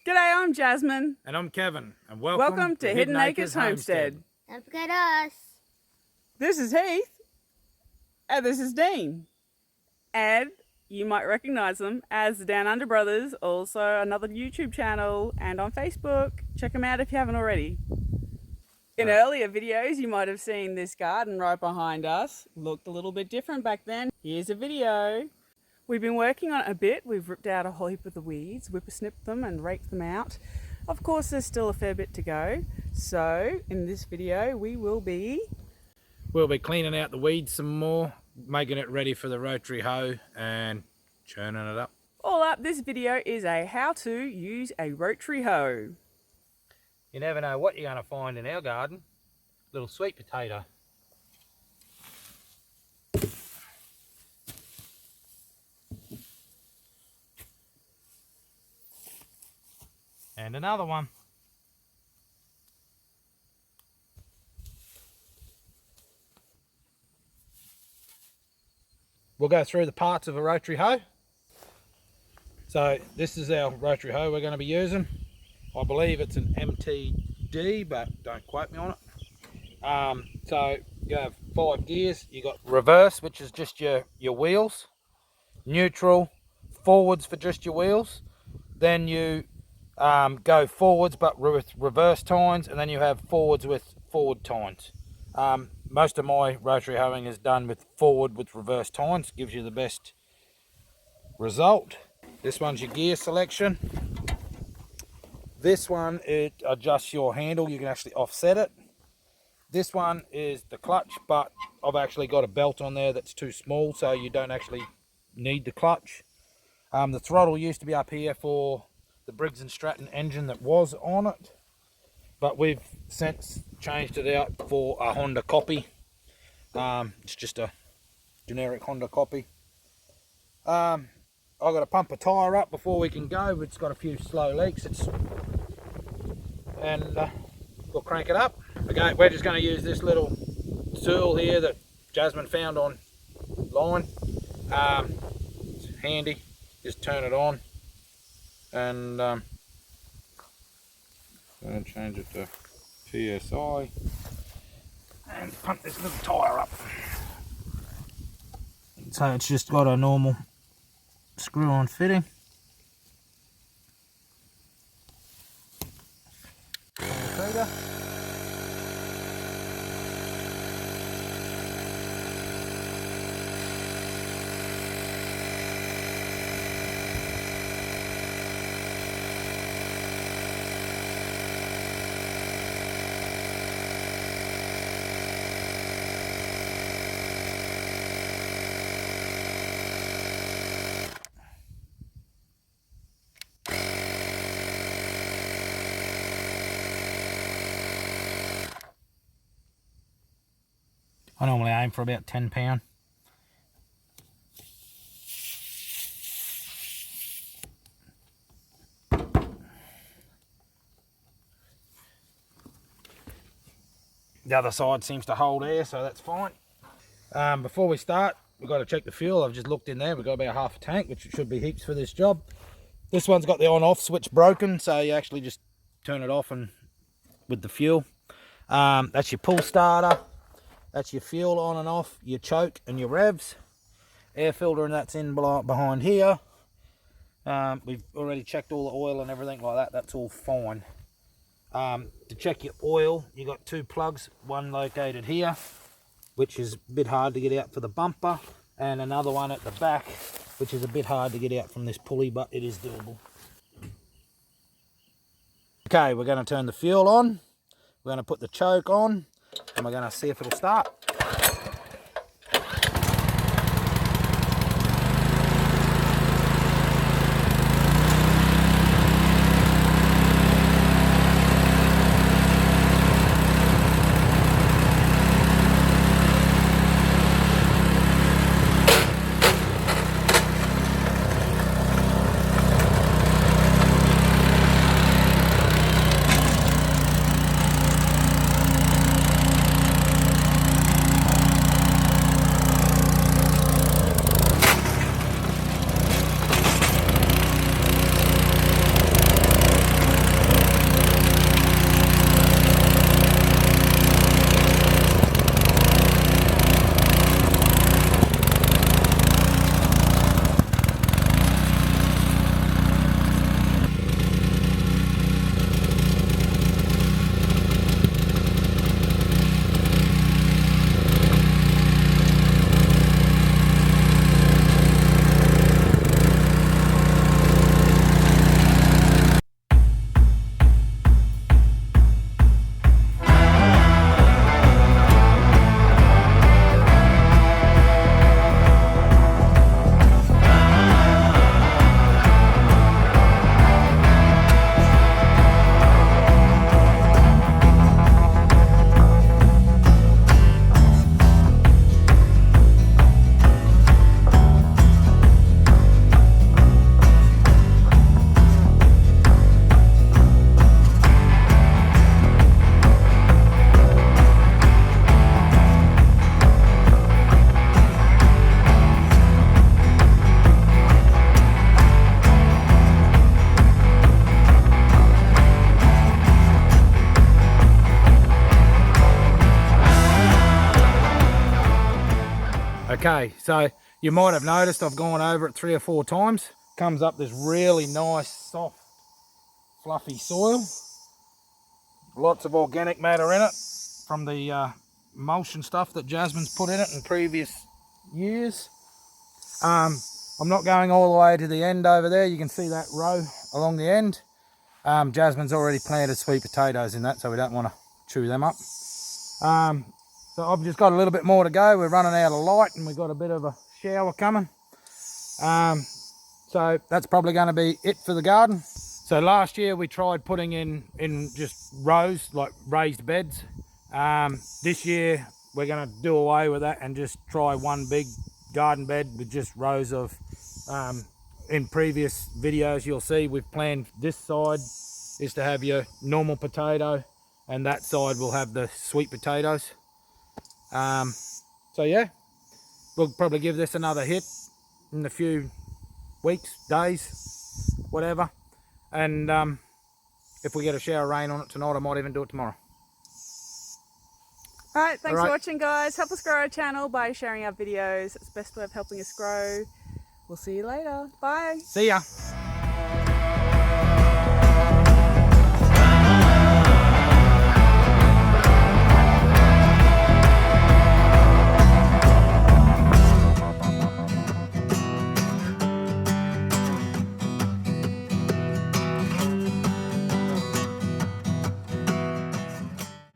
G'day, I'm Jasmine. And I'm Kevin, and welcome to Hidden Acres Homestead. Don't forget us. This is Heath, and this is Dean. And you might recognise them as the Down Under Brothers, also another YouTube channel, and on Facebook. Check them out if you haven't already. In earlier videos, you might have seen this garden right behind us. Looked a little bit different back then. Here's a video. We've been working on it a bit. We've ripped out a whole heap of the weeds, whippersnipped them and raked them out. Of course, there's still a fair bit to go. So in this video, we'll be cleaning out the weeds some more, making it ready for the rotary hoe and churning it up. All up, this video is a how to use a rotary hoe. You never know what you're going to find in our garden. Little sweet potato. And another one. We'll go through the parts of a rotary hoe. So this is our rotary hoe we're going to be using. I believe it's an MTD, but don't quote me on it. So you have 5 gears. You got reverse, which is just your wheels. Neutral, forwards for just your wheels. Then you go forwards but with reverse tines, and then you have forwards with forward tines. Most of my rotary hoeing is done with forward with reverse tines. Gives you the best result. This one's your gear selection. This one, it adjusts your handle. You can actually offset it. This one is the clutch, but I've actually got a belt on there that's too small, so you don't actually need the clutch. The throttle used to be up here for the Briggs & Stratton engine that was on it, but we've since changed it out for a Honda copy. It's just a generic Honda copy. I've got to pump a tyre up before we can go. It's got a few slow leaks, and we'll crank it up. Okay, we're just going to use this little tool here that Jasmine found online. It's handy. Just turn it on, and I'm going to change it to PSI and pump this little tyre up. So it's just got a normal screw-on fitting. I normally aim for about 10 pound. The other side seems to hold air, so that's fine. Before we start, we've got to check the fuel. I've just looked in there. We've got about half a tank, which should be heaps for this job. This one's got the on-off switch broken, so you actually just turn it off and with the fuel. That's your pull starter. That's your fuel on and off, your choke and your revs. Air filter, and that's in behind here. We've already checked all the oil and everything like that. That's all fine. To check your oil, you got 2 plugs. One located here, which is a bit hard to get out for the bumper, and another one at the back, which is a bit hard to get out from this pulley, but it is doable. Okay, we're going to turn the fuel on. We're going to put the choke on, and we're going to see if it'll start. Okay, so you might have noticed I've gone over it 3 or 4 times. Comes up this really nice, soft, fluffy soil. Lots of organic matter in it from the emulsion stuff that Jasmine's put in it in previous years. I'm not going all the way to the end over there. You can see that row along the end. Jasmine's already planted sweet potatoes in that, so we don't want to chew them up. So I've just got a little bit more to go. We're running out of light and we've got a bit of a shower coming. So that's probably going to be it for the garden. So last year we tried putting in just rows, like raised beds. This year we're going to do away with that and just try one big garden bed with just rows of, in previous videos you'll see we've planned this side is to have your normal potato and that side will have the sweet potatoes. So yeah, we'll probably give this another hit in a few weeks, days, whatever. And if we get a shower of rain on it tonight, I might even do it tomorrow. Alright, thanks for watching, guys. Help us grow our channel by sharing our videos. It's the best way of helping us grow. We'll see you later. Bye. See ya.